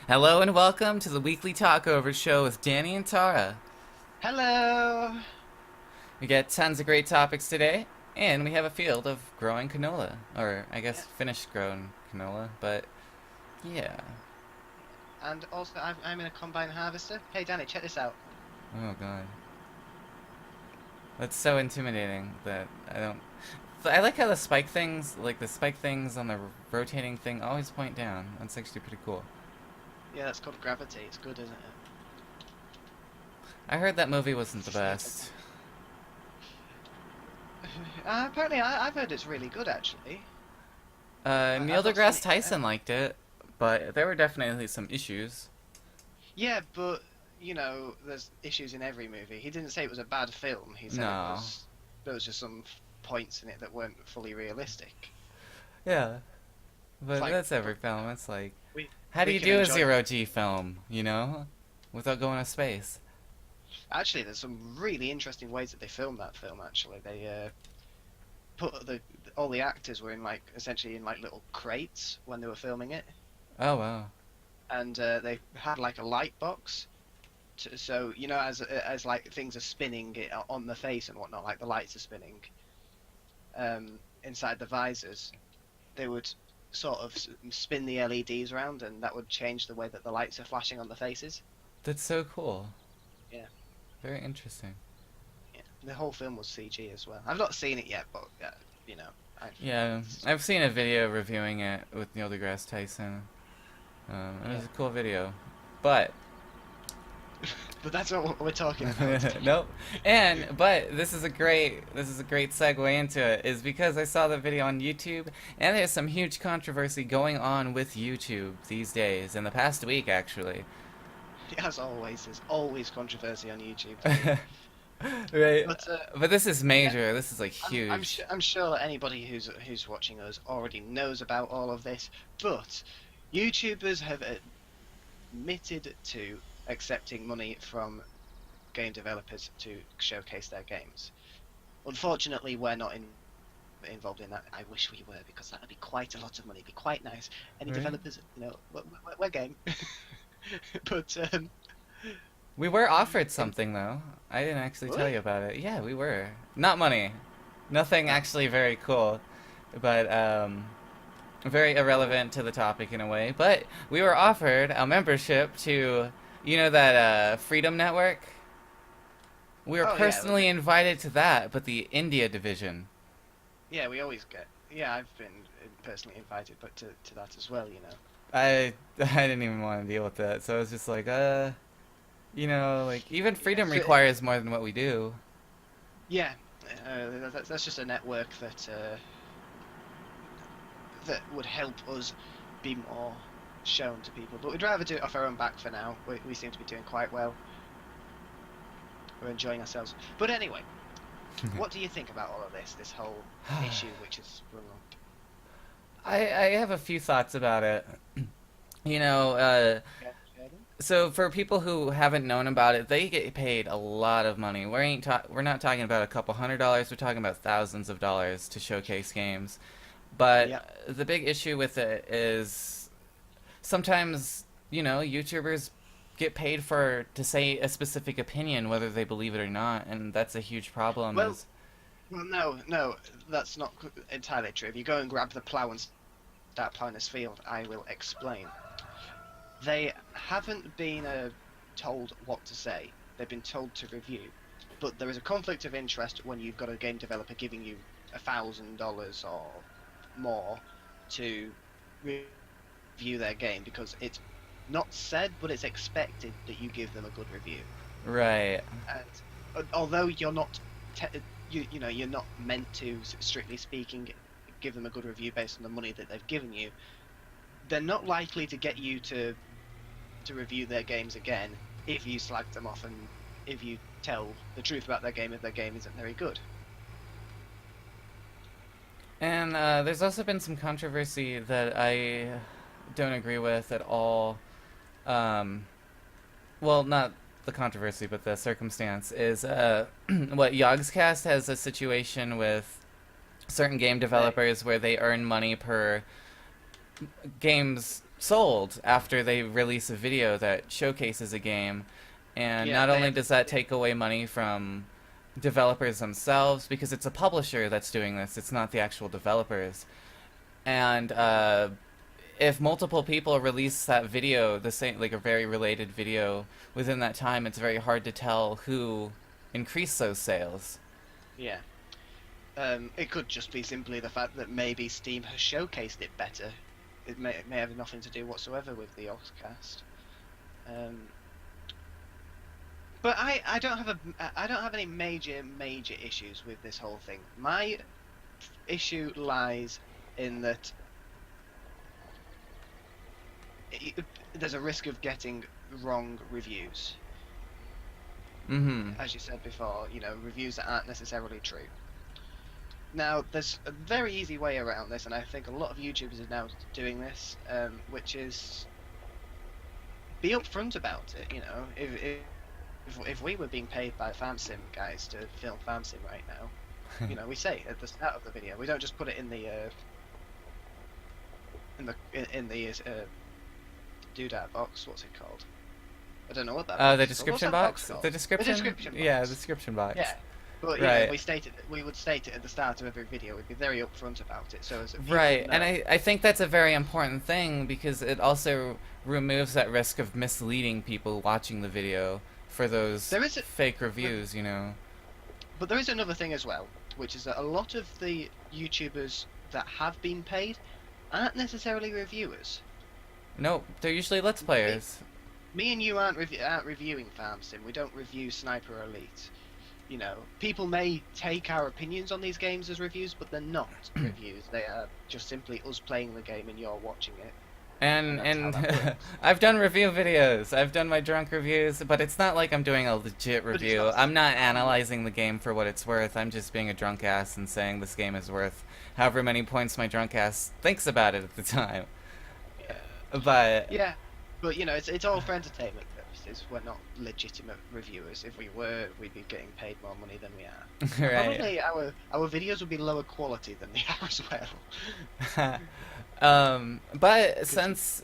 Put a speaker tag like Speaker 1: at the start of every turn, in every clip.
Speaker 1: Hello and welcome to the weekly Talkover show with Danny and Tara.
Speaker 2: Hello.
Speaker 1: We get tons of great topics today, and we have a field of growing canola. Or, I guess,
Speaker 2: Yeah,
Speaker 1: finished grown canola, but yeah.
Speaker 2: and also I'm in a combine harvester. Hey Danny, check this out.
Speaker 1: Oh god. That's so intimidating that I don't. I like how the spike things on the rotating thing always point down. That's actually pretty cool.
Speaker 2: Yeah, that's called gravity. It's good, isn't it?
Speaker 1: I heard that movie wasn't the
Speaker 2: It's just like
Speaker 1: best.
Speaker 2: apparently, I've heard it's really good actually.
Speaker 1: Neil
Speaker 2: I've not seen
Speaker 1: deGrasse
Speaker 2: it yet.
Speaker 1: Tyson liked it, but there were definitely some issues.
Speaker 2: Yeah, but there's issues in every movie. He didn't say it was a bad film. He said
Speaker 1: No.
Speaker 2: there was just some points in it that weren't fully realistic.
Speaker 1: Yeah.
Speaker 2: It's
Speaker 1: But
Speaker 2: like,
Speaker 1: that's every
Speaker 2: but
Speaker 1: film. It's like,
Speaker 2: we
Speaker 1: how do
Speaker 2: we
Speaker 1: you
Speaker 2: can
Speaker 1: do a
Speaker 2: enjoy.
Speaker 1: zero-G film, without going to space?
Speaker 2: Actually, there's some really interesting ways that they filmed that film. Actually, they put all the actors were in like essentially in like little crates when they were filming it,
Speaker 1: Oh, wow.
Speaker 2: and they had like a light box. So as like things are spinning on the face and whatnot, like the lights are spinning inside the visors, they would sort of spin the LEDs around, and that would change the way that the lights are flashing on the faces.
Speaker 1: That's so cool.
Speaker 2: Yeah,
Speaker 1: Very interesting.
Speaker 2: yeah. The whole film was CG as well. I've not seen it yet, but you know, I've
Speaker 1: Yeah,
Speaker 2: it's,
Speaker 1: I've seen a video reviewing it with Neil deGrasse Tyson. It was
Speaker 2: yeah.
Speaker 1: a cool video. But,
Speaker 2: But that's not what we're talking about today.
Speaker 1: nope. But this is a great segue into it, is because I saw the video on YouTube, and there's some huge controversy going on with YouTube these days, in the past week, actually.
Speaker 2: As always, there's always controversy on YouTube today.
Speaker 1: Right.
Speaker 2: But
Speaker 1: But this is
Speaker 2: yeah,
Speaker 1: major. This is like
Speaker 2: I'm
Speaker 1: huge.
Speaker 2: sure that anybody who's watching us already knows about all of this. But YouTubers have admitted to accepting money from game developers to showcase their games. Unfortunately, we're not involved in that. I wish we were because that would be quite a lot of money. It'd be quite nice. Any
Speaker 1: Right?
Speaker 2: developers, we're game. But
Speaker 1: We were offered
Speaker 2: in,
Speaker 1: something though. I didn't actually tell
Speaker 2: what?
Speaker 1: you about it. Yeah, we were. Not money. Nothing
Speaker 2: Oh,
Speaker 1: actually very cool, but very irrelevant to the topic in a way. But we were offered a membership to, that Freedom Network. We were
Speaker 2: oh yeah,
Speaker 1: personally invited to that, but the India division.
Speaker 2: yeah. We always get. Yeah, I've been personally invited, but to that as well.
Speaker 1: I didn't even want to deal with that, so I was just like, like even
Speaker 2: Yeah,
Speaker 1: Freedom requires more than what we do.
Speaker 2: yeah. That's just a network that would help us be more shown to people. But we'd rather do it off our own back for now. We seem to be doing quite well. We're enjoying ourselves. But anyway, what do you think about all of this? This whole issue which has sprung up.
Speaker 1: I have a few thoughts about it. You know,
Speaker 2: Share them?
Speaker 1: so for people who haven't known about it, they get paid a lot of money. We're not talking about a couple $100. We're talking about thousands of dollars to showcase games.
Speaker 2: Yeah.
Speaker 1: But the big issue with it is sometimes, YouTubers get paid for to say a specific opinion, whether they believe it or not, and that's a huge problem.
Speaker 2: Well,
Speaker 1: Is
Speaker 2: no, that's not entirely true. If you go and grab the plough and start ploughing this field, I will explain. They haven't been told what to say. They've been told to review. But there is a conflict of interest when you've got a game developer giving you $1,000 or more to review their game because it's not said, but it's expected that you give them a good review.
Speaker 1: right.
Speaker 2: And although you're not, you're not meant to, strictly speaking, give them a good review based on the money that they've given you, they're not likely to get you to review their games again if you slag them off and if you tell the truth about their game if their game isn't very good.
Speaker 1: And there's also been some controversy that I don't agree with at all. Um, well, not the controversy, but the circumstance is what Yogscast has a situation with certain game
Speaker 2: They,
Speaker 1: developers where they earn money per games sold after they release a video that showcases a game. And
Speaker 2: Yeah,
Speaker 1: not
Speaker 2: they
Speaker 1: only
Speaker 2: have.
Speaker 1: does that take away money from developers themselves, because it's a publisher that's doing this, it's not the actual developers. And if multiple people release that video, the same, like a very related video, within that time, it's very hard to tell who increased those sales.
Speaker 2: Yeah. It could just be simply the fact that maybe Steam has showcased it better. It may have nothing to do whatsoever with the Oscast. Um, but I don't have any major issues with this whole thing. My issue lies in that there's a risk of getting wrong reviews.
Speaker 1: Mm-hmm.
Speaker 2: As you said before, reviews that aren't necessarily true. Now, there's a very easy way around this, and I think a lot of YouTubers are now doing this, which is be upfront about it. If we were being paid by FarmSim guys to film FarmSim right now, we say at the start of the video. We don't just put it in the doodad box. What's it called? I don't know what that.
Speaker 1: The
Speaker 2: Box is called.
Speaker 1: description
Speaker 2: What's that
Speaker 1: box?
Speaker 2: called?
Speaker 1: The description?
Speaker 2: The description box.
Speaker 1: Yeah, the description box.
Speaker 2: Yeah. But
Speaker 1: Right.
Speaker 2: we would state it at the start of every video. We'd be very upfront about it, so as
Speaker 1: Right,
Speaker 2: know.
Speaker 1: and I think that's a very important thing because it also removes that risk of misleading people watching the video for those
Speaker 2: There is a-
Speaker 1: fake reviews, you know.
Speaker 2: But there is another thing as well, which is that a lot of the YouTubers that have been paid aren't necessarily reviewers.
Speaker 1: No, they're usually Let's Players.
Speaker 2: Me and you aren't reviewing FarmSim. We don't review Sniper Elite. People may take our opinions on these games as reviews, but they're not reviews. They are just simply us playing the game and you're watching it.
Speaker 1: And
Speaker 2: that's how that works.
Speaker 1: I've done review videos. I've done my drunk reviews, but it's not like I'm doing a legit
Speaker 2: it's
Speaker 1: review.
Speaker 2: not-
Speaker 1: I'm not analyzing the game for what it's worth. I'm just being a drunk ass and saying this game is worth however many points my drunk ass thinks about it at the time.
Speaker 2: Yeah.
Speaker 1: But
Speaker 2: Yeah, but it's all for entertainment purposes. We're not legitimate reviewers. If we were, we'd be getting paid more money than we are.
Speaker 1: right.
Speaker 2: Probably our videos would be lower quality than they are as well.
Speaker 1: But since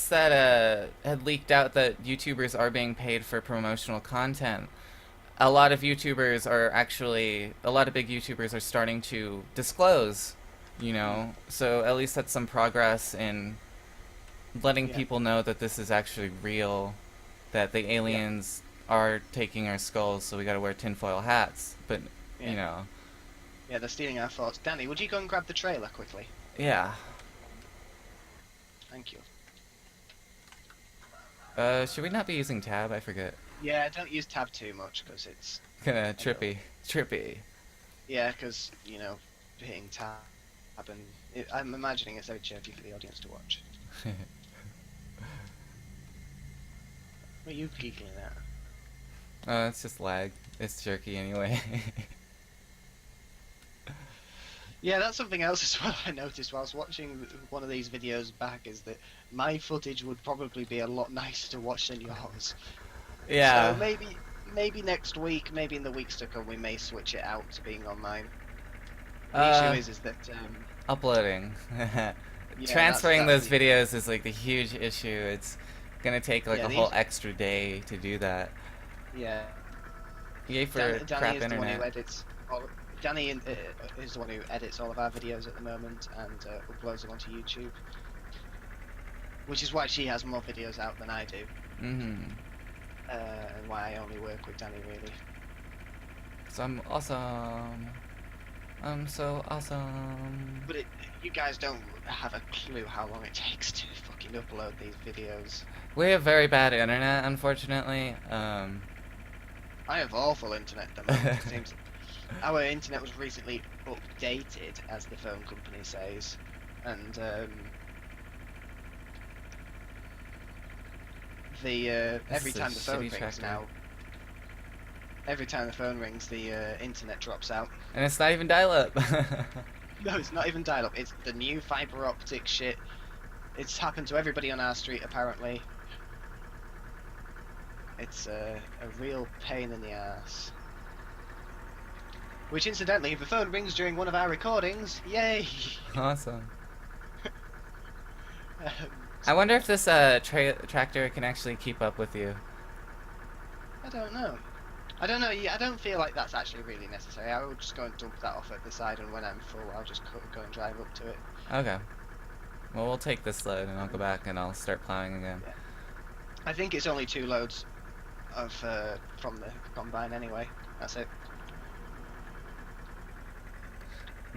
Speaker 1: that had leaked out that YouTubers are being paid for promotional content, a lot of big YouTubers are starting to disclose, so at least that's some progress in letting
Speaker 2: Yeah.
Speaker 1: people know that this is actually real, that the aliens are taking our skulls, so we gotta wear tinfoil hats, but,
Speaker 2: Yeah. Yeah, they're stealing our thoughts. Danny, would you go and grab the trailer quickly?
Speaker 1: yeah.
Speaker 2: Thank you.
Speaker 1: Should we not be using tab? I forget.
Speaker 2: Yeah, don't use tab too much because it's
Speaker 1: Kinda trippy.
Speaker 2: yeah, because hitting tab and I'm imagining it's very jerky for the audience to watch. What are you giggling at?
Speaker 1: It's just lag. It's jerky anyway.
Speaker 2: Yeah, that's something else as well I noticed whilst watching one of these videos back, is that my footage would probably be a lot nicer to watch than yours.
Speaker 1: Yeah.
Speaker 2: So maybe next week, maybe in the weeks to come, we may switch it out to being online. The issue is that
Speaker 1: Uploading.
Speaker 2: yeah,
Speaker 1: Transferring
Speaker 2: that's
Speaker 1: those videos is like the huge issue. It's gonna take like
Speaker 2: Yeah,
Speaker 1: a whole extra day to do that.
Speaker 2: yeah.
Speaker 1: Yay for
Speaker 2: Danny
Speaker 1: crap
Speaker 2: is the one who
Speaker 1: internet.
Speaker 2: edits. Danny is the one who edits all of our videos at the moment and uploads them onto YouTube, which is why she has more videos out than I do,
Speaker 1: Mm-hmm.
Speaker 2: and why I only work with Danny really.
Speaker 1: So I'm awesome. I'm so awesome.
Speaker 2: But you guys don't have a clue how long it takes to fucking upload these videos.
Speaker 1: We have very bad internet, unfortunately.
Speaker 2: I have awful internet at the moment. It seems our internet was recently updated, as the phone company says, and every time the phone rings now, every time the phone rings, the internet drops out.
Speaker 1: And it's not even dial-up.
Speaker 2: No, it's not even dial-up. It's the new fiber optic shit. It's happened to everybody on our street apparently. It's a real pain in the ass. Which, incidentally, if the phone rings during one of our recordings, yay!
Speaker 1: Awesome. I wonder if this tractor can actually keep up with you.
Speaker 2: I don't know. I don't know. Yeah, I don't feel like that's actually really necessary. I will just go and dump that off at the side, and when I'm full, I'll just go and drive up to it.
Speaker 1: Okay. Well, we'll take this load, and I'll go back and I'll start plowing again.
Speaker 2: Yeah. I think it's only 2 loads of from the combine anyway. That's it.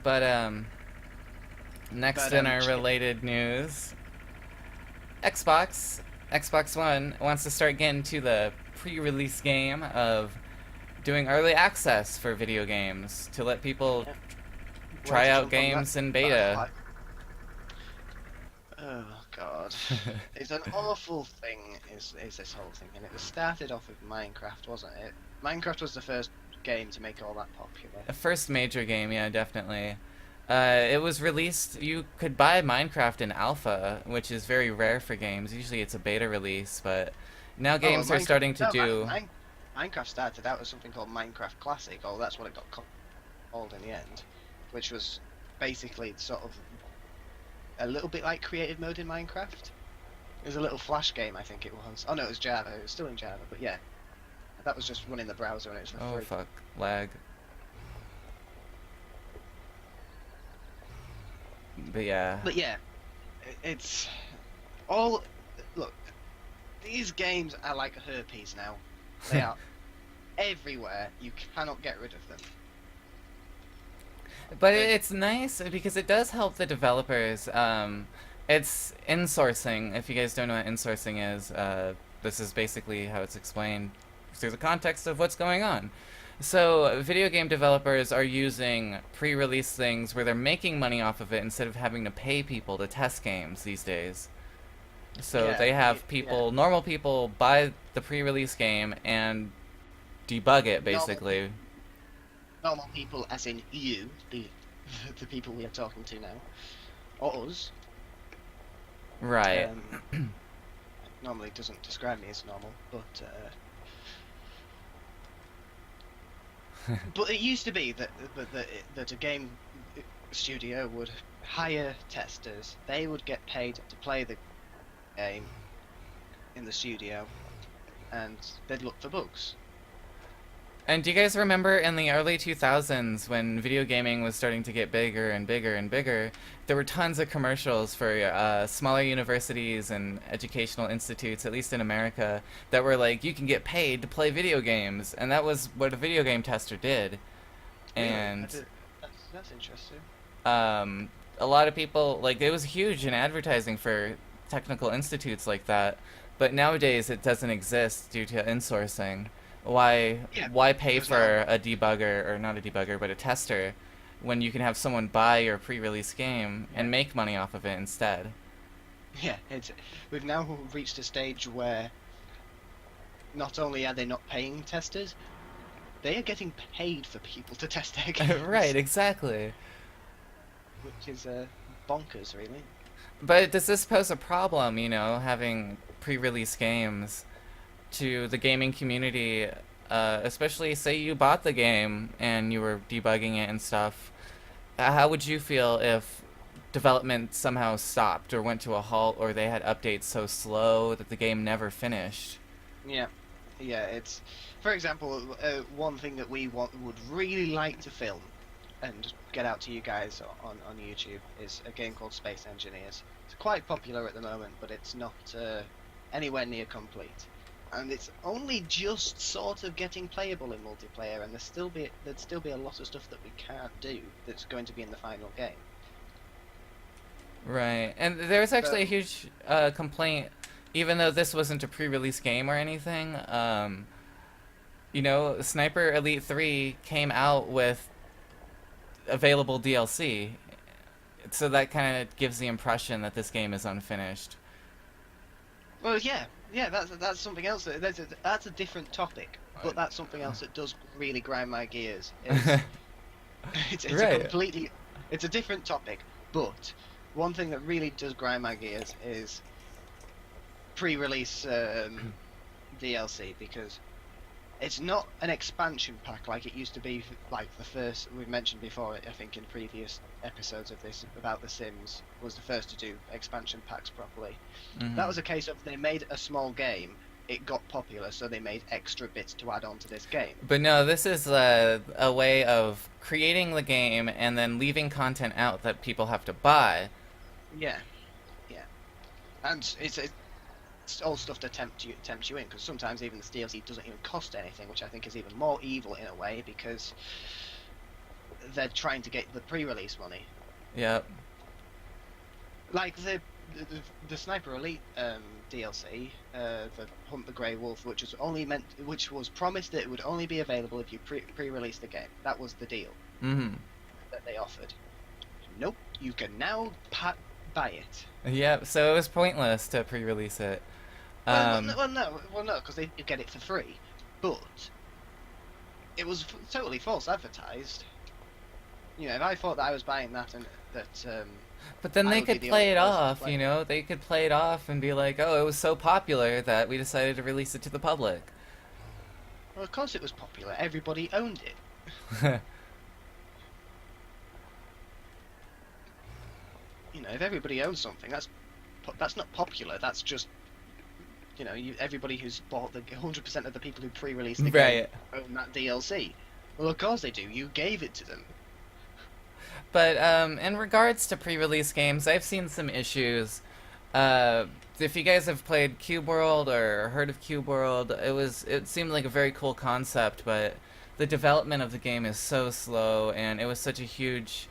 Speaker 1: But next
Speaker 2: But
Speaker 1: in our related news, Xbox One wants to start getting to the pre-release game of doing early access for video games to let people try out games in beta.
Speaker 2: Oh god, it's an awful thing. Is this whole thing, and it was started off with Minecraft, wasn't it? Minecraft was the first game to make all that popular.
Speaker 1: The first major game, yeah, definitely. It was released. You could buy Minecraft in alpha, which is very rare for games. Usually, it's a beta release, but now games are starting to do.
Speaker 2: Minecraft started out as something called Minecraft Classic, or that's what it got called in the end, which was basically sort of a little bit like creative mode in Minecraft. It was a little flash game, I think it was. Oh no, it was Java. It was still in Java, but yeah, that was just running the browser and it was for free.
Speaker 1: Oh fuck, lag. But yeah.
Speaker 2: But yeah, it's all. Look, these games are like herpes now. They are everywhere. You cannot get rid of them.
Speaker 1: But it's nice because it does help the developers. It's insourcing. If you guys don't know what insourcing is, this is basically how it's explained through the context of what's going on. So, video game developers are using pre-release things where they're making money off of it instead of having to pay people to test games these days. So
Speaker 2: Yeah,
Speaker 1: they have people, normal people, buy the pre-release game and debug it, basically.
Speaker 2: Normal people, as in you, the people we are talking to now, or us.
Speaker 1: Right.
Speaker 2: Normally doesn't describe me as normal, but but it used to be that a game studio would hire testers. They would get paid to play the game in the studio, and they'd look for bugs.
Speaker 1: And do you guys remember in the early 2000s when video gaming was starting to get bigger and bigger and bigger, there were tons of commercials for smaller universities and educational institutes, at least in America, that were like, you can get paid to play video games. And that was what a video game tester did. And
Speaker 2: that's interesting.
Speaker 1: A lot of people, like, it was huge in advertising for technical institutes like that. But nowadays it doesn't exist due to insourcing. Why pay for a debugger, or not a debugger, but a tester, when you can have someone buy your pre-release game and make money off of it instead?
Speaker 2: Yeah, we've now reached a stage where not only are they not paying testers, they are getting paid for people to test their games.
Speaker 1: Right, exactly.
Speaker 2: Which is bonkers, really.
Speaker 1: But does this pose a problem, having pre-release games to the gaming community, especially say you bought the game and you were debugging it and stuff? How would you feel if development somehow stopped or went to a halt, or they had updates so slow that the game never finished?
Speaker 2: Yeah, it's, for example, one thing that we would really like to film and get out to you guys on YouTube is a game called Space Engineers. It's quite popular at the moment, but it's not anywhere near complete. And it's only just sort of getting playable in multiplayer, and there'd still be a lot of stuff that we can't do that's going to be in the final game.
Speaker 1: Right, and there's actually a huge complaint, even though this wasn't a pre-release game or anything. Sniper Elite 3 came out with available DLC, so that kind of gives the impression that this game is unfinished.
Speaker 2: Well, yeah, that's something else. That's a different topic, but that's something else that does really grind my gears. It's
Speaker 1: Right.
Speaker 2: it's a different topic, but one thing that really does grind my gears is pre-release DLC, because It's not an expansion pack like it used to be, like the first we've mentioned before. I think in previous episodes of this about The Sims was the first to do expansion packs properly. That
Speaker 1: Hmm.
Speaker 2: was a case of they made a small game, it got popular, so they made extra bits to add on to this game.
Speaker 1: But no, this is a way of creating the game and then leaving content out that people have to buy.
Speaker 2: Yeah, yeah, and it's all stuff to tempt you in, because sometimes even the DLC doesn't even cost anything, which I think is even more evil in a way because they're trying to get the pre-release money.
Speaker 1: Yep.
Speaker 2: Like the Sniper Elite DLC, the Hunt the Grey Wolf, which was promised that it would only be available if you pre-release the game. That was the deal
Speaker 1: Hmm.
Speaker 2: that they offered. Nope, you can now buy it.
Speaker 1: Yep. So it was pointless to pre-release it.
Speaker 2: Well,
Speaker 1: Um,
Speaker 2: no, because they did get it for free, but it was totally false advertised. You know, if I thought that I was buying that and that
Speaker 1: but then
Speaker 2: I
Speaker 1: they
Speaker 2: would be
Speaker 1: could
Speaker 2: the only
Speaker 1: play it
Speaker 2: person
Speaker 1: off,
Speaker 2: playing.
Speaker 1: They could play it off and be like, "Oh, it was so popular that we decided to release it to the public."
Speaker 2: Well, of course it was popular. Everybody owned it. You know, if everybody owns something, that's not popular. That's just everybody who's bought the 100% of the people who pre-released the game
Speaker 1: Right.
Speaker 2: own that DLC. Well, of course they do. You gave it to them.
Speaker 1: But in regards to pre-release games, I've seen some issues. Uh, if you guys have played Cube World or heard of Cube World, it seemed like a very cool concept, but the development of the game is so slow, and it was such a huge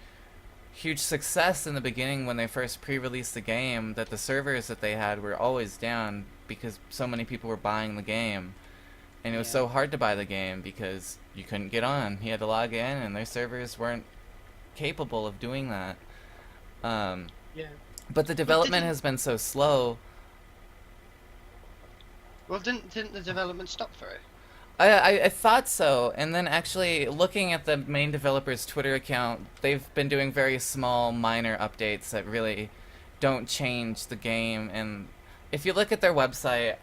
Speaker 1: success in the beginning when they first pre-released the game that the servers that they had were always down because so many people were buying the game. And it was
Speaker 2: Yeah.
Speaker 1: so hard to buy the game because you couldn't get on. You had to log in and their servers weren't capable of doing that. Um,
Speaker 2: Yeah.
Speaker 1: but the
Speaker 2: Well,
Speaker 1: development
Speaker 2: didn't
Speaker 1: has been so slow.
Speaker 2: well didn't the development stop for it?
Speaker 1: I thought so, and then actually looking at the main developer's Twitter account, they've been doing very small, minor updates that really don't change the game. And if you look at their website,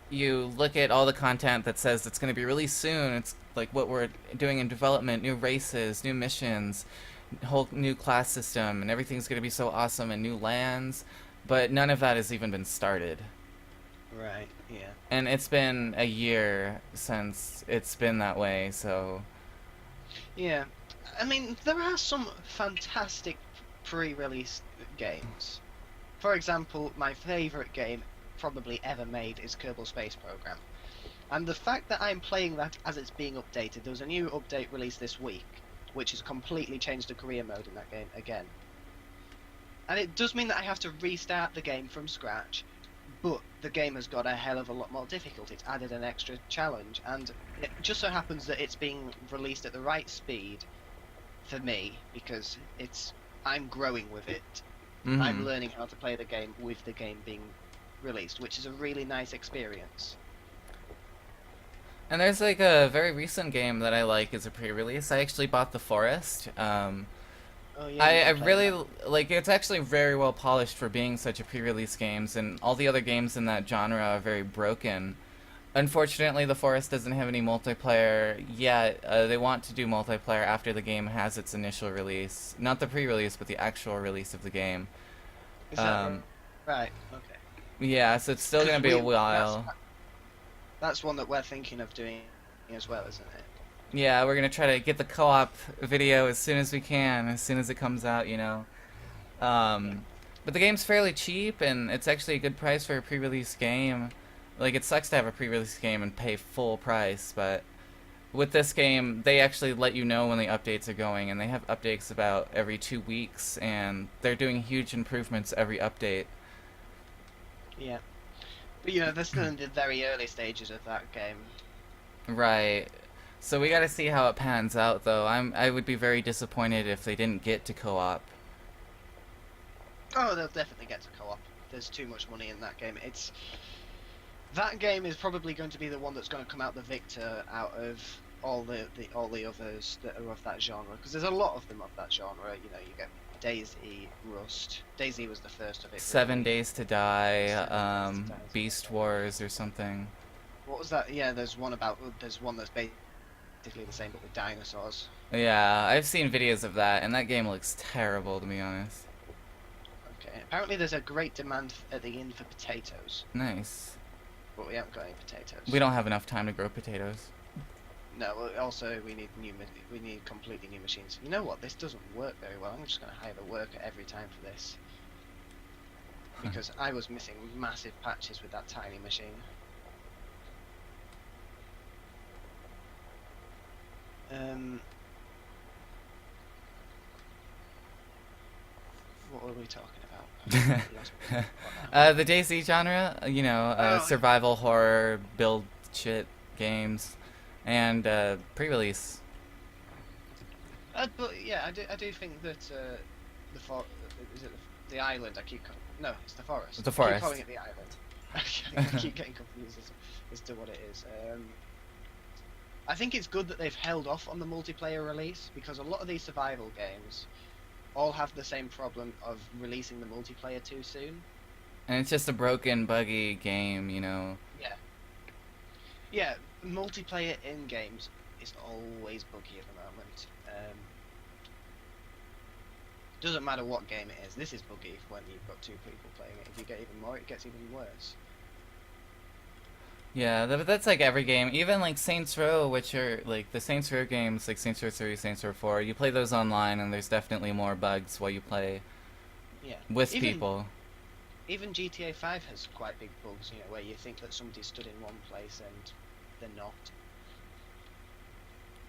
Speaker 1: you look at all the content that says it's going to be released soon. It's like what we're doing in development: new races, new missions, whole new class system, and everything's going to be so awesome, and new lands. But none of that has even been started.
Speaker 2: Right. Yeah.
Speaker 1: And it's been a year since it's been that way, so
Speaker 2: Yeah. I mean, there are some fantastic pre-release games. For example, my favorite game probably ever made is Kerbal Space Program. And the fact that I'm playing that as it's being updated, there was a new update released this week, which has completely changed the career mode in that game again. And it does mean that I have to restart the game from scratch, but the game has got a hell of a lot more difficulty. It's added an extra challenge, and it just so happens that it's being released at the right speed for me because I'm growing with it. I'm
Speaker 1: mhm.
Speaker 2: learning how to play the game with the game being released, which is a really nice experience.
Speaker 1: And there's like a very recent game that I like as a pre-release. I actually bought The Forest.
Speaker 2: Oh yeah,
Speaker 1: I,
Speaker 2: you've
Speaker 1: I
Speaker 2: been playing
Speaker 1: really
Speaker 2: that.
Speaker 1: like it's actually very well polished for being such a pre-release games, and all the other games in that genre are very broken. Unfortunately, The Forest doesn't have any multiplayer yet. They want to do multiplayer after the game has its initial release, not the pre-release, but the actual release of the game.
Speaker 2: Is that
Speaker 1: Um,
Speaker 2: right? Okay.
Speaker 1: yeah, so it's still
Speaker 2: Because
Speaker 1: gonna be a
Speaker 2: we
Speaker 1: while.
Speaker 2: that's one that we're thinking of doing as well, isn't it?
Speaker 1: Yeah, we're gonna try to get the co-op video as soon as we can, as soon as it comes out.
Speaker 2: Yeah.
Speaker 1: Um, but the game's fairly cheap, and it's actually a good price for a pre-release game. Like, it sucks to have a pre-release game and pay full price, but with this game, they actually let you know when the updates are going, and they have updates about every 2 weeks, and they're doing huge improvements every update.
Speaker 2: Yeah. But they're still in the very early stages of that game.
Speaker 1: Right. So we gotta see how it pans out, though. I would be very disappointed if they didn't get to co-op.
Speaker 2: Oh, they'll definitely get to co-op. There's too much money in that game. That game is probably going to be the one that's going to come out the victor out of all the others that are of that genre, because there's a lot of them of that genre. You get Daisy, Rust. Daisy was the first of it,
Speaker 1: Seven
Speaker 2: really.
Speaker 1: Days to Die,
Speaker 2: 7 Days to Die as
Speaker 1: Beast Wars or something.
Speaker 2: What was that? Yeah, there's one that's basically the same but with dinosaurs.
Speaker 1: Yeah, I've seen videos of that, and that game looks terrible, to be honest.
Speaker 2: Okay. Apparently, there's a great demand at the inn for potatoes,
Speaker 1: Nice.
Speaker 2: but we haven't got any
Speaker 1: We
Speaker 2: potatoes.
Speaker 1: don't have enough time to grow potatoes.
Speaker 2: No. Also, we need completely new machines. You know what? This doesn't work very well. I'm just going to hire a worker every time for this because I was missing massive patches with that tiny machine. Um. What were we talking about? I've completely lost my thought now.
Speaker 1: The DayZ genre,
Speaker 2: Oh,
Speaker 1: survival horror, build shit games, and pre-release.
Speaker 2: but yeah, I do think that the for is it the island? No, it's the forest.
Speaker 1: The
Speaker 2: I keep
Speaker 1: forest.
Speaker 2: calling it the island. I keep getting confused as to what it is. I think it's good that they've held off on the multiplayer release because a lot of these survival games all have the same problem of releasing the multiplayer too soon.
Speaker 1: And it's just a broken, buggy game.
Speaker 2: Yeah, yeah. Multiplayer in games is always buggy at the moment. Doesn't matter what game it is. This is buggy when you've got two people playing it. If you get even more, it gets even worse.
Speaker 1: Yeah, that's like every game. Even like Saints Row, which are like the Saints Row games, like Saints Row 3, Saints Row 4. You play those online, and there's definitely more bugs while you play
Speaker 2: Yeah.
Speaker 1: with
Speaker 2: Even
Speaker 1: people.
Speaker 2: even GTA 5 has quite big bugs, where you think that somebody stood in one place and they're not.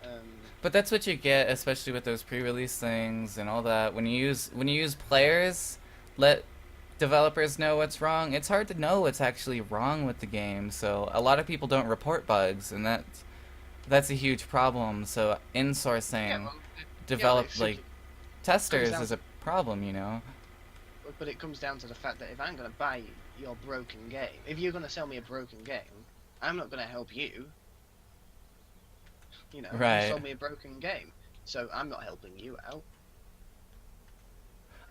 Speaker 2: Um,
Speaker 1: But that's what you get, especially with those pre-release things and all that. When you use players, let developers know what's wrong. It's hard to know what's actually wrong with the game. So a lot of people don't report bugs, and that's a huge problem. So
Speaker 2: yeah,
Speaker 1: insourcing
Speaker 2: well, yeah, but
Speaker 1: develop
Speaker 2: it
Speaker 1: like
Speaker 2: simply comes
Speaker 1: testers
Speaker 2: down
Speaker 1: is a problem.
Speaker 2: but it comes down to the fact that if I'm going to buy your broken game, if you're going to sell me a broken game, I'm not going to help you. You
Speaker 1: Right.
Speaker 2: sold me a broken game, so I'm not helping you out.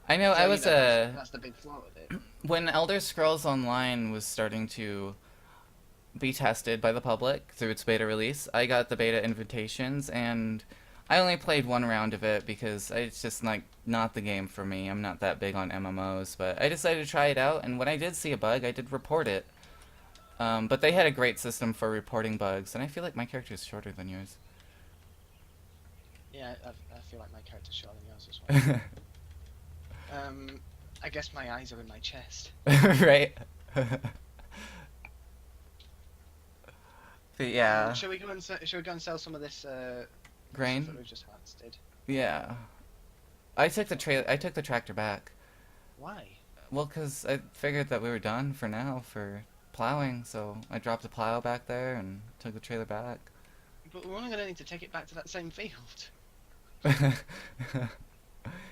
Speaker 1: I know
Speaker 2: So
Speaker 1: I was
Speaker 2: that's the big flaw with it.
Speaker 1: when Elder Scrolls Online was starting to be tested by the public through its beta release. I got the beta invitations, and I only played one round of it because it's just like not the game for me. I'm not that big on MMOs, but I decided to try it out, and when I did see a bug, I did report it. But they had a great system for reporting bugs, and I feel like my character is shorter than yours.
Speaker 2: Yeah, I feel like my character's shorter than yours as well. I guess my eyes are in my chest.
Speaker 1: Right? But yeah,
Speaker 2: Shall we go and sell some of this stuff
Speaker 1: grain.
Speaker 2: that we've just harvested?
Speaker 1: Yeah, I took the tractor back.
Speaker 2: Why?
Speaker 1: Well, 'cause I figured that we were done for now for plowing, so I dropped the plow back there and took the trailer back.
Speaker 2: But we're only going to need to take it back to that same field.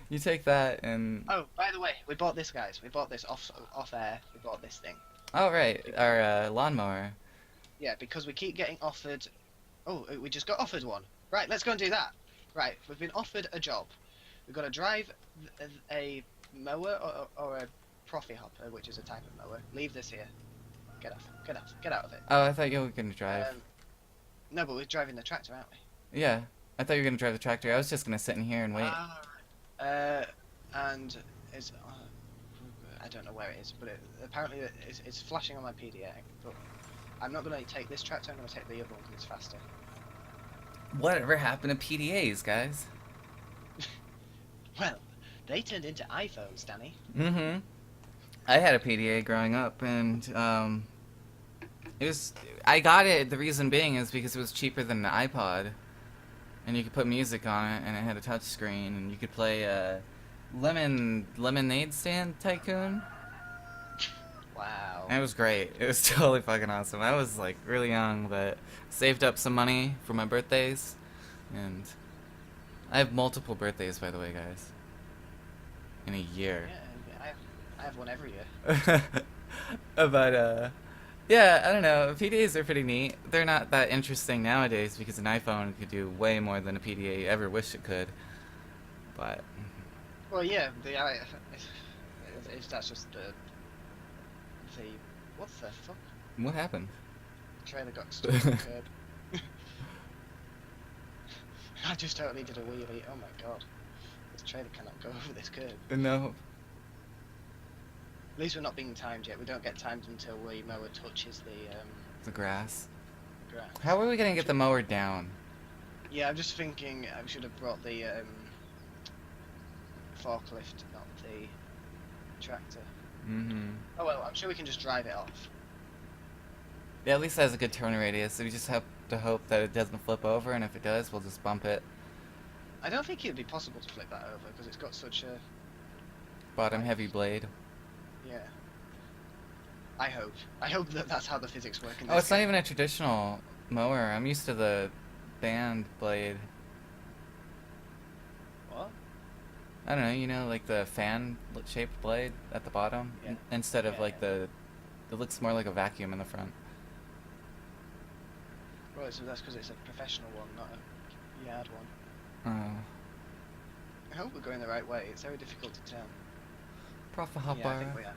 Speaker 1: You take that and
Speaker 2: Oh, by the way, we bought this, guys. We bought this off air. We bought this thing.
Speaker 1: oh right, our lawnmower.
Speaker 2: Yeah, because we keep getting offered. Oh, we just got offered one. Right, let's go and do that. Right, we've been offered a job. We've got to drive a mower or a profit hopper, which is a type of mower. Leave this here. Get off. Get off. Get out of it.
Speaker 1: Oh, I thought you were gonna drive.
Speaker 2: No, but we're driving the tractor, aren't we?
Speaker 1: Yeah, I thought you were gonna drive the tractor. I was just gonna sit in here and wait.
Speaker 2: Ah, and it's I don't know where it is, but apparently it's flashing on my PDA. But I'm not going to take this tractor. I'm going to take the other one because it's faster.
Speaker 1: Whatever happened to PDAs, guys?
Speaker 2: Well, they turned into iPhones, Danny.
Speaker 1: Mm-hmm. I had a PDA growing up, and it was. I got it. The reason being is because it was cheaper than an iPod, and you could put music on it, and it had a touch screen, and you could play Lemonade Stand Tycoon.
Speaker 2: Wow.
Speaker 1: And it was great. It was totally fucking awesome. I was like really young, but saved up some money for my birthdays, and I have multiple birthdays, by the way, guys. In a year.
Speaker 2: Yeah, I have one every year.
Speaker 1: But yeah, I don't know. PDAs are pretty neat. They're not that interesting nowadays because an iPhone could do way more than a PDA ever wished it could. But
Speaker 2: Well, yeah, if that's just the what the fuck?
Speaker 1: what happened?
Speaker 2: Trailer got stuck on the curb. I just totally did a wheelie. Oh my god. This trailer cannot go over this curb.
Speaker 1: No.
Speaker 2: At least we're not being timed yet. We don't get timed until the mower touches
Speaker 1: The grass.
Speaker 2: grass.
Speaker 1: How are we gonna get the mower down?
Speaker 2: Yeah, I'm just thinking I should have brought the forklift, not the tractor.
Speaker 1: Mm-hmm.
Speaker 2: Oh well, I'm sure we can just drive it off.
Speaker 1: Yeah, at least it has a good turn radius, so we just have to hope that it doesn't flip over, and if it does, we'll just bump it.
Speaker 2: I don't think it would be possible to flip that over because it's got such a...
Speaker 1: Bottom heavy blade.
Speaker 2: Yeah. I hope. I hope that that's how the physics work in this
Speaker 1: Oh, it's not
Speaker 2: game.
Speaker 1: even a traditional mower. I'm used to the band blade.
Speaker 2: What?
Speaker 1: I don't know, you know, like the fan-shaped blade at the bottom?
Speaker 2: Yeah.
Speaker 1: Instead of
Speaker 2: Yeah,
Speaker 1: like
Speaker 2: yeah.
Speaker 1: the... It looks more like a vacuum in the front.
Speaker 2: Right, so that's because it's a professional one, not a yard one.
Speaker 1: Oh.
Speaker 2: I hope we're going the right way. It's very difficult to tell.
Speaker 1: Profa
Speaker 2: Yeah, I think
Speaker 1: hopper.
Speaker 2: we are.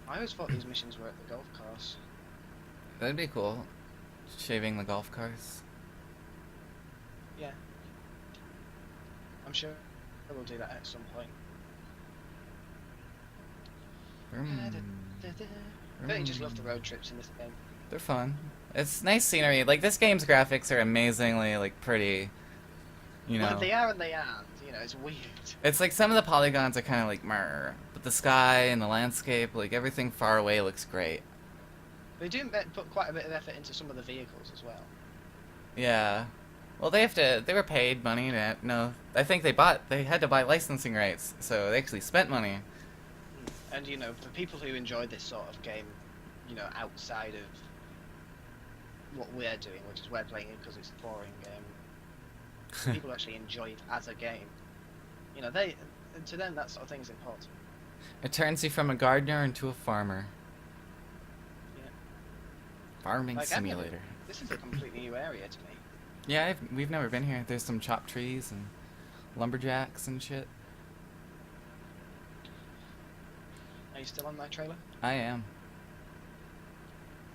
Speaker 2: I always thought these missions were at the golf course.
Speaker 1: That'd be cool. Shaving the golf cars.
Speaker 2: Yeah. I'm sure we'll do that at some point. Don't you just love the road trips in this game?
Speaker 1: They're fun. It's nice scenery. Like, this game's graphics are amazingly, like, pretty. You know.
Speaker 2: Well, they are and they aren't. You know, it's weird.
Speaker 1: It's like some of the polygons are kind of like meh, but the sky and the landscape, like everything far away looks great.
Speaker 2: They do put quite a bit of effort into some of the vehicles as well.
Speaker 1: Yeah. Well, they were paid money to, no, I think they had to buy licensing rights, so they actually spent money.
Speaker 2: And, you know, for people who enjoy this sort of game, you know, outside of what we're doing, which is we're playing it because it's boring, people actually enjoy it as a game. You know, to them that sort of thing is important.
Speaker 1: It turns you from a gardener into a farmer.
Speaker 2: Yeah.
Speaker 1: Farming
Speaker 2: Like, I've never-
Speaker 1: simulator.
Speaker 2: This is a completely new area to me.
Speaker 1: Yeah, we've never been here. There's some chopped trees and lumberjacks and shit.
Speaker 2: Are you still on my trailer?
Speaker 1: I am.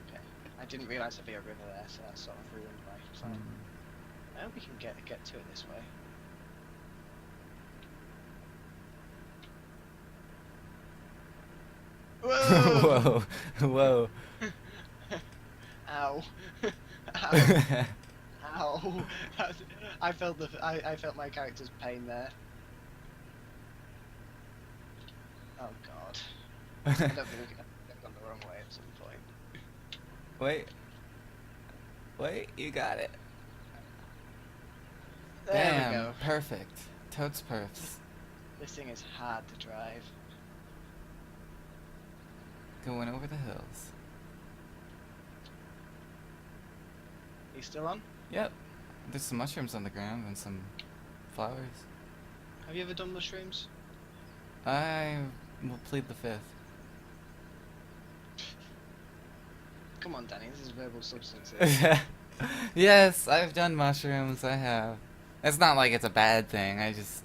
Speaker 2: Okay. I didn't realise there'd be a river there, so that sort of ruined my plan. I hope we can get to it this way. Whoa!
Speaker 1: Whoa. Whoa.
Speaker 2: Ow! Ow! Ow! I felt I felt my character's pain there. Oh god! I don't think I've gone the wrong way at some point.
Speaker 1: Wait, you got it.
Speaker 2: There
Speaker 1: Bam,
Speaker 2: we go.
Speaker 1: perfect. Totes perfs.
Speaker 2: This thing is hard to drive.
Speaker 1: Going over the hills.
Speaker 2: You still on?
Speaker 1: Yep. There's some mushrooms on the ground and some flowers.
Speaker 2: Have you ever done mushrooms?
Speaker 1: I will plead the fifth.
Speaker 2: Come on, Danny. This is verbal substances.
Speaker 1: Yes, I've done mushrooms, I have. It's not like it's a bad thing, I just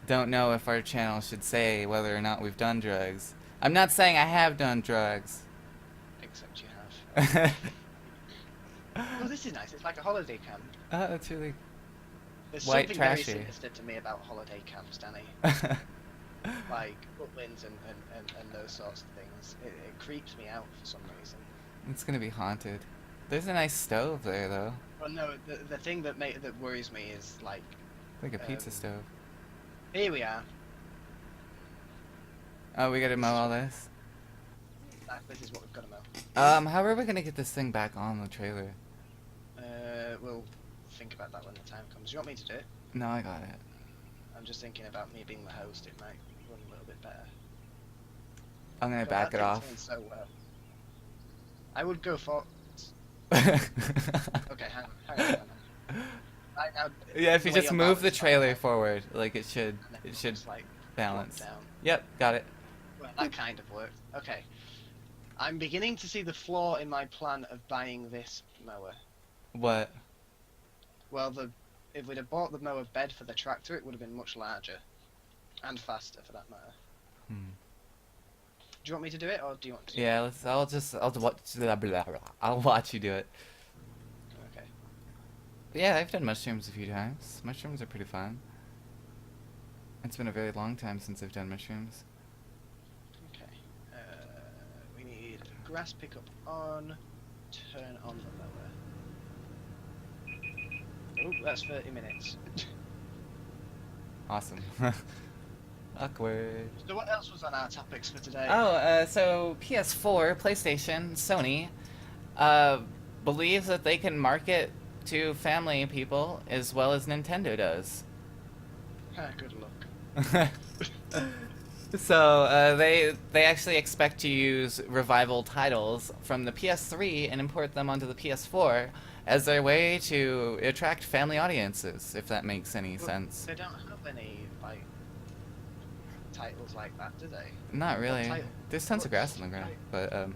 Speaker 1: don't know if our channel should say whether or not we've done drugs. I'm not saying I have done drugs.
Speaker 2: Except you have. Oh, this is nice. It's like a holiday camp.
Speaker 1: Oh, it's really
Speaker 2: There's
Speaker 1: white
Speaker 2: something
Speaker 1: trashy.
Speaker 2: very sinister to me about holiday camps, Danny. Like uplands and those sorts of things. It creeps me out for some reason.
Speaker 1: It's gonna be haunted. There's a nice stove there, though.
Speaker 2: Well, no, the thing that worries me is like
Speaker 1: Like a pizza stove.
Speaker 2: here we are.
Speaker 1: Oh, we gotta mow all this?
Speaker 2: This is what we've got to mow.
Speaker 1: How are we gonna get this thing back on the trailer?
Speaker 2: We'll think about that when the time comes. You want me to do it?
Speaker 1: No, I got it.
Speaker 2: I'm just thinking about me being the host. It might run a little bit better.
Speaker 1: I'm gonna
Speaker 2: God,
Speaker 1: back
Speaker 2: that
Speaker 1: it
Speaker 2: thing's
Speaker 1: off.
Speaker 2: going so well. I would go for.
Speaker 1: Yeah,
Speaker 2: Okay, hang on. Now,
Speaker 1: if you
Speaker 2: the way
Speaker 1: just
Speaker 2: you're
Speaker 1: move the
Speaker 2: balanced,
Speaker 1: trailer
Speaker 2: like,
Speaker 1: forward, like it should,
Speaker 2: and then
Speaker 1: it
Speaker 2: it'll
Speaker 1: should
Speaker 2: just, like,
Speaker 1: balance.
Speaker 2: drop down.
Speaker 1: Yep, got it.
Speaker 2: Well, that kind of worked. Okay. I'm beginning to see the flaw in my plan of buying this mower.
Speaker 1: What?
Speaker 2: Well, if we'd have bought the mower bed for the tractor, it would have been much larger. And faster, for that matter. Do you want me to do it, or do you want to?
Speaker 1: Yeah, let's. I'll watch. Blah, blah, blah. I'll watch you do it.
Speaker 2: Okay.
Speaker 1: Yeah, I've done mushrooms a few times. Mushrooms are pretty fun. It's been a very long time since I've done mushrooms.
Speaker 2: Okay. We need grass pickup on. Turn on the mower. Oh, that's 30 minutes.
Speaker 1: Awesome. Awkward.
Speaker 2: So what else was on our topics for today?
Speaker 1: Oh, so PS4, PlayStation, Sony, uh, believes that they can market to family people as well as Nintendo does.
Speaker 2: Good luck.
Speaker 1: So they actually expect to use revival titles from the PS3 and import them onto the PS4 as their way to attract family audiences, if that makes any
Speaker 2: But
Speaker 1: sense.
Speaker 2: they don't have any like titles like that, do they?
Speaker 1: Not really.
Speaker 2: title?
Speaker 1: There's tons of grass on the
Speaker 2: What's
Speaker 1: ground, but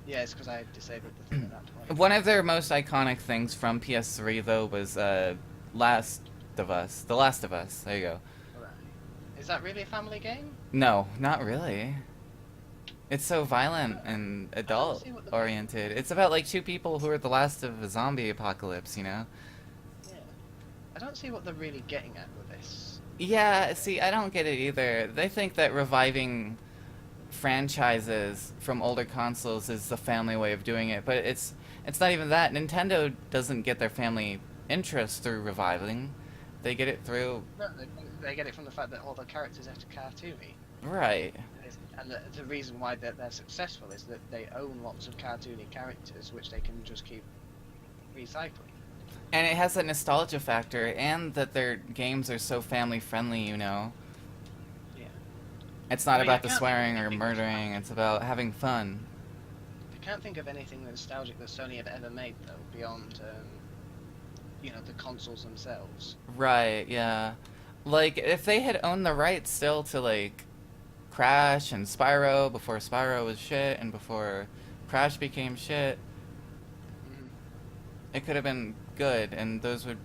Speaker 2: Yeah, it's because I disabled the thing at that point.
Speaker 1: one of their most iconic things from PS3 though was Last of Us. The Last of Us. There you go.
Speaker 2: Right. Is that really a family game?
Speaker 1: No, not really. It's so violent and adult
Speaker 2: see what the-
Speaker 1: oriented. It's about like two people who are the last of a zombie apocalypse, you know?
Speaker 2: Yeah. I don't see what they're really getting at with this.
Speaker 1: Yeah, see, I don't get it either. They think that reviving franchises from older consoles is the family way of doing it, but it's not even that. Nintendo doesn't get their family interest through reviving. They get it through
Speaker 2: No, they get it from the fact that all the characters are cartoony.
Speaker 1: right.
Speaker 2: And the reason why they're successful is that they own lots of cartoony characters, which they can just keep recycling.
Speaker 1: And it has that nostalgia factor, and that their games are so family friendly, you know?
Speaker 2: Yeah.
Speaker 1: It's not
Speaker 2: I mean,
Speaker 1: about
Speaker 2: I
Speaker 1: the
Speaker 2: can't
Speaker 1: swearing or
Speaker 2: think of-
Speaker 1: murdering, it's about having fun.
Speaker 2: I can't think of anything nostalgic that Sony have ever made, though, beyond, the consoles themselves.
Speaker 1: Right, yeah. Like, if they had owned the rights still to, like, Crash and Spyro before Spyro was shit and before Crash became shit,
Speaker 2: Mhm.
Speaker 1: it could have been good, and those would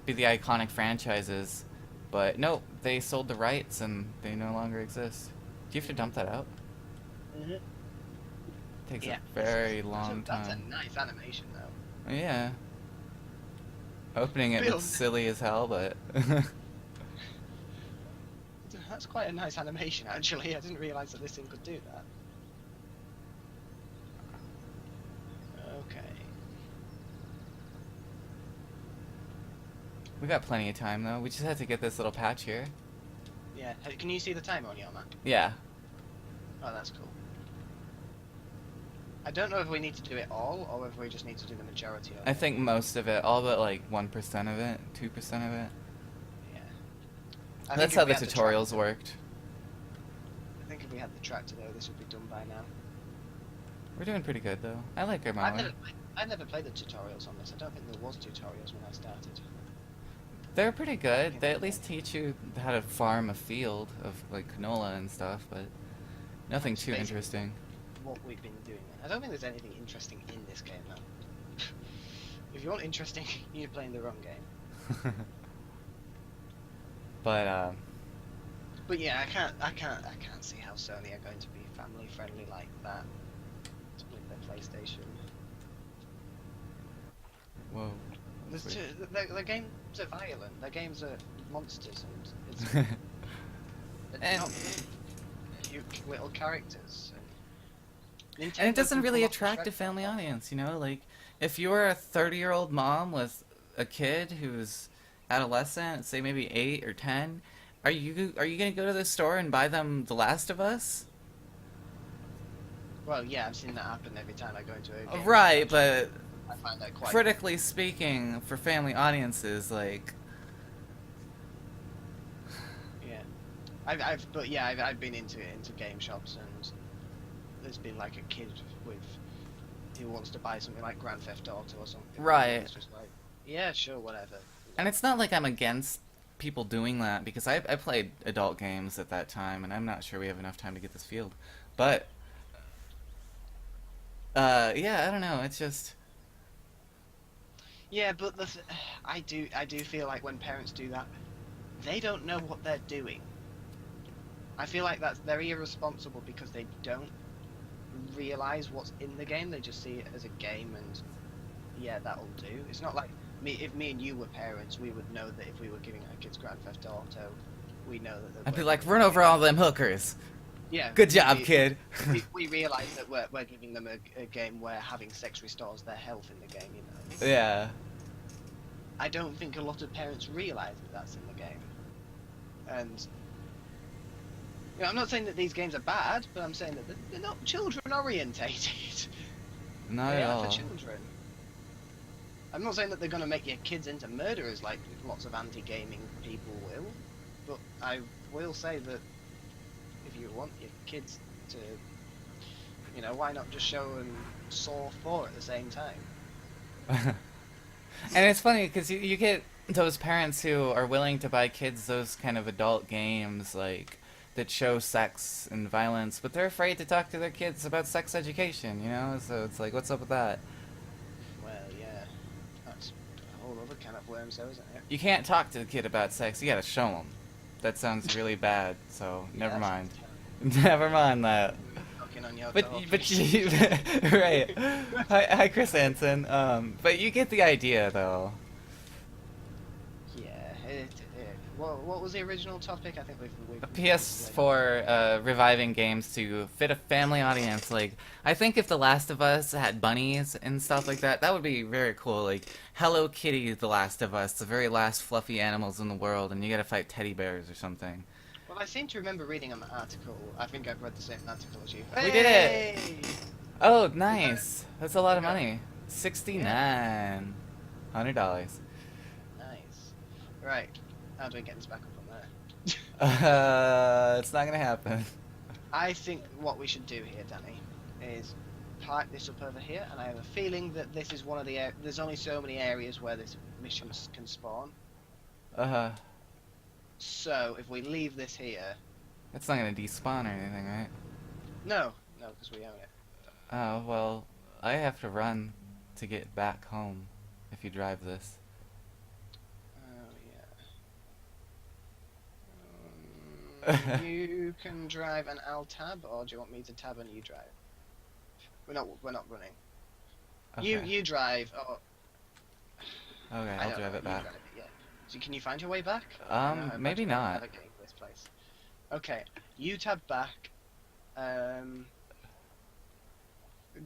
Speaker 1: be the iconic franchises. But nope, they sold the rights and they no longer exist. Do you have to dump that out?
Speaker 2: Mhm.
Speaker 1: Takes
Speaker 2: Yeah.
Speaker 1: a very long
Speaker 2: That's a
Speaker 1: time.
Speaker 2: nice animation, though.
Speaker 1: Yeah. Opening it
Speaker 2: Bill.
Speaker 1: looks silly as hell, but
Speaker 2: That's quite a nice animation, actually. I didn't realise that this thing could do that. Okay.
Speaker 1: we got plenty of time though. We just had to get this little patch here.
Speaker 2: Yeah. Can you see the timer on your map?
Speaker 1: Yeah.
Speaker 2: Oh, that's cool. I don't know if we need to do it all, or if we just need to do the majority of it.
Speaker 1: I think most of it, all but like 1% of it, 2% of it.
Speaker 2: Yeah. I
Speaker 1: That's
Speaker 2: think
Speaker 1: how
Speaker 2: if we
Speaker 1: the
Speaker 2: had
Speaker 1: tutorials
Speaker 2: tractor-
Speaker 1: worked.
Speaker 2: I think if we had the tractor, though, this would be done by now.
Speaker 1: We're doing pretty good though. I like our mower.
Speaker 2: I never played the tutorials on this. I don't think there was tutorials when I started.
Speaker 1: They're pretty good. They at least teach you how to farm a field of like canola and stuff, but nothing too
Speaker 2: Basically-
Speaker 1: interesting.
Speaker 2: What we've been doing. I don't think there's anything interesting in this game, though. If you want interesting, you're playing the wrong game.
Speaker 1: But
Speaker 2: But yeah, I can't see how Sony are going to be family friendly like that. Split their PlayStation.
Speaker 1: whoa.
Speaker 2: There's
Speaker 1: Wait.
Speaker 2: the games are violent. The games are monsters, and it's
Speaker 1: And-
Speaker 2: not cute little characters.
Speaker 1: And
Speaker 2: Nintendo
Speaker 1: it doesn't
Speaker 2: can
Speaker 1: really
Speaker 2: pull off
Speaker 1: attract a
Speaker 2: Shrek
Speaker 1: family
Speaker 2: like that.
Speaker 1: audience, you know? Like, if you were a 30-year-old mom with a kid who's adolescent, say maybe 8 or 10, are you gonna go to the store and buy them The Last of Us?
Speaker 2: Well, yeah, I've seen that happen every time I go into a game.
Speaker 1: Right, but
Speaker 2: I find that quite.
Speaker 1: critically speaking, for family audiences, like,
Speaker 2: Yeah, I've been into game shops, and there's been like a kid with who wants to buy something like Grand Theft Auto or something.
Speaker 1: Right.
Speaker 2: And it's just like, yeah, sure, whatever.
Speaker 1: and it's not like I'm against people doing that, because I played adult games at that time, and I'm not sure we have enough time to get this field. But, yeah, I don't know, it's just...
Speaker 2: Yeah, but I do feel like when parents do that, they don't know what they're doing. I feel like they're irresponsible because they don't realize what's in the game. They just see it as a game, and yeah, that'll do. It's not like if me and you were parents, we would know that if we were giving our kids Grand Theft Auto, we know that
Speaker 1: I'd be
Speaker 2: we're
Speaker 1: like,
Speaker 2: giving
Speaker 1: run
Speaker 2: them
Speaker 1: over all them hookers.
Speaker 2: yeah,
Speaker 1: Good job, kid.
Speaker 2: we realize that we're giving them a game where having sex restores their health in the game. You know.
Speaker 1: Yeah.
Speaker 2: I don't think a lot of parents realize that that's in the game, and you know, I'm not saying that these games are bad, but I'm saying that they're not children orientated.
Speaker 1: Not
Speaker 2: They
Speaker 1: at
Speaker 2: are for
Speaker 1: all.
Speaker 2: children. I'm not saying that they're going to make your kids into murderers like lots of anti-gaming people will, but I will say that if you want your kids to, you know, why not just show them Saw 4 at the same time?
Speaker 1: And it's funny because you get those parents who are willing to buy kids those kind of adult games like that show sex and violence, but they're afraid to talk to their kids about sex education, you know? So it's like, what's up with that?
Speaker 2: Well, yeah, that's a whole other can of worms, though, isn't it?
Speaker 1: You can't talk to the kid about sex, you gotta show them. That sounds really bad, so never
Speaker 2: Yeah,
Speaker 1: mind.
Speaker 2: that's
Speaker 1: Never mind that.
Speaker 2: knocking on your
Speaker 1: But
Speaker 2: door.
Speaker 1: you, right. Hi Chris Hansen. But you get the idea though.
Speaker 2: Yeah. What was the original topic? I think we've
Speaker 1: A PS4 reviving games to fit a family audience. Like, I think if The Last of Us had bunnies and stuff like that, that would be very cool. Like, Hello Kitty, The Last of Us, the very last fluffy animals in the world, and you gotta fight teddy bears or something.
Speaker 2: Well, I seem to remember reading an article. I think I've read the same article as you.
Speaker 1: We did it!
Speaker 2: Hey!
Speaker 1: Oh, nice. That's a lot of money. $69. $100.
Speaker 2: Nice. Right. How do we get this back up on there?
Speaker 1: It's not gonna happen.
Speaker 2: I think what we should do here, Danny, is park this up over here, and I have a feeling that this is one of the there's only so many areas where this mission can spawn. So if we leave this here,
Speaker 1: It's not gonna despawn or anything, right?
Speaker 2: no, because we own it.
Speaker 1: Oh, well, I have to run to get back home if you drive this.
Speaker 2: Oh yeah. You can drive and I'll tab, or do you want me to tab and you drive? We're not running.
Speaker 1: Okay.
Speaker 2: You drive. Oh,
Speaker 1: Okay,
Speaker 2: I
Speaker 1: I'll
Speaker 2: don't
Speaker 1: drive
Speaker 2: know,
Speaker 1: it
Speaker 2: you
Speaker 1: back.
Speaker 2: drive it, yeah. So can you find your way back? I don't know,
Speaker 1: Maybe
Speaker 2: imagine
Speaker 1: not.
Speaker 2: navigating this place. Okay, you tab back.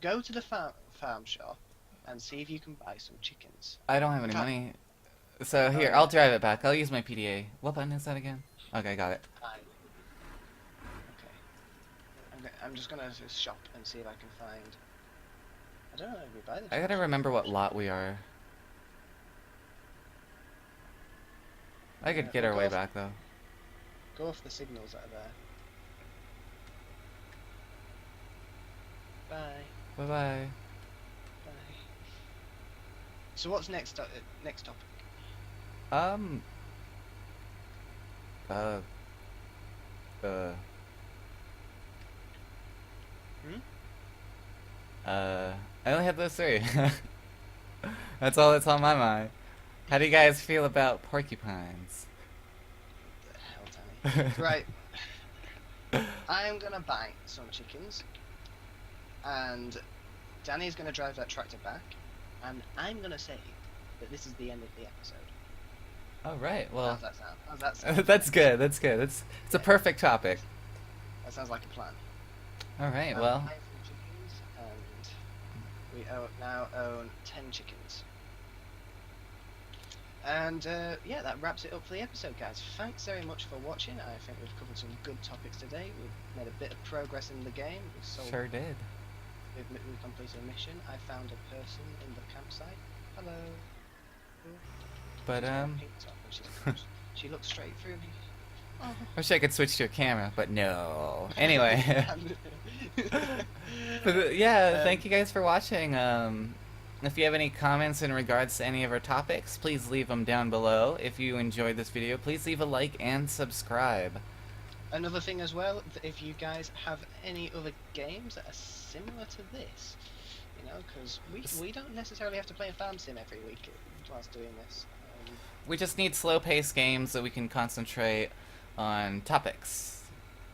Speaker 2: Go to the farm shop and see if you can buy some chickens.
Speaker 1: I don't have any
Speaker 2: Cut.
Speaker 1: money. So here, I'll drive it back. I'll use my PDA. What button is that again? Okay, got it.
Speaker 2: Okay. I'm just gonna shop and see if I can find. I don't know if we buy the.
Speaker 1: I gotta remember what lot we are. I could
Speaker 2: Yeah,
Speaker 1: get
Speaker 2: we'll
Speaker 1: our
Speaker 2: go
Speaker 1: way
Speaker 2: off-
Speaker 1: back though.
Speaker 2: Go off the signals that are there. Bye.
Speaker 1: Bye bye.
Speaker 2: Bye. So what's next? Next topic.
Speaker 1: Um. Uh. I only have those three. That's all that's on my mind. How do you guys feel about porcupines?
Speaker 2: The hell, Danny. Right. I'm gonna buy some chickens, and Danny's gonna drive that tractor back, and I'm gonna say that this is the end of the episode.
Speaker 1: Oh right, well,
Speaker 2: How's that sound? How's that sound?
Speaker 1: that's good. That's good. It's a perfect topic.
Speaker 2: That sounds like a plan.
Speaker 1: All right,
Speaker 2: I'm
Speaker 1: well,
Speaker 2: buying some chickens, and we now own 10 chickens. And yeah, that wraps it up for the episode, guys. Thanks very much for watching. I think we've covered some good topics today. We've made a bit of progress in the game. We've sold.
Speaker 1: sure did.
Speaker 2: We've completed a mission. I found a person in the campsite. Hello.
Speaker 1: But
Speaker 2: She's got a pink top and she looks straight through me. Oh.
Speaker 1: wish I could switch to a camera, but no. Anyway. But, yeah, thank you guys for watching. If you have any comments in regards to any of our topics, please leave them down below. If you enjoyed this video, please leave a like and subscribe.
Speaker 2: Another thing as well, if you guys have any other games that are similar to this, you know, because we don't necessarily have to play a farm sim every week whilst doing this.
Speaker 1: We just need slow-paced games so we can concentrate on topics.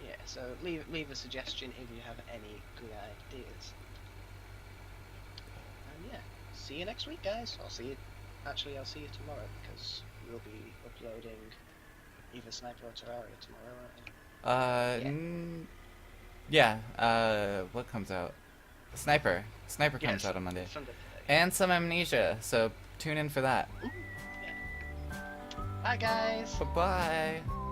Speaker 2: Yeah, so leave a suggestion if you have any good ideas. And yeah, see you next week, guys. I'll see you tomorrow because we'll be uploading either Sniper or Terraria tomorrow, aren't we? Yeah.
Speaker 1: Yeah. What comes out? Sniper. Sniper comes
Speaker 2: Yes,
Speaker 1: out on Monday.
Speaker 2: Sunday today.
Speaker 1: And some Amnesia, so tune in for that.
Speaker 2: Ooh, yeah. Bye, guys.
Speaker 1: Bye-bye.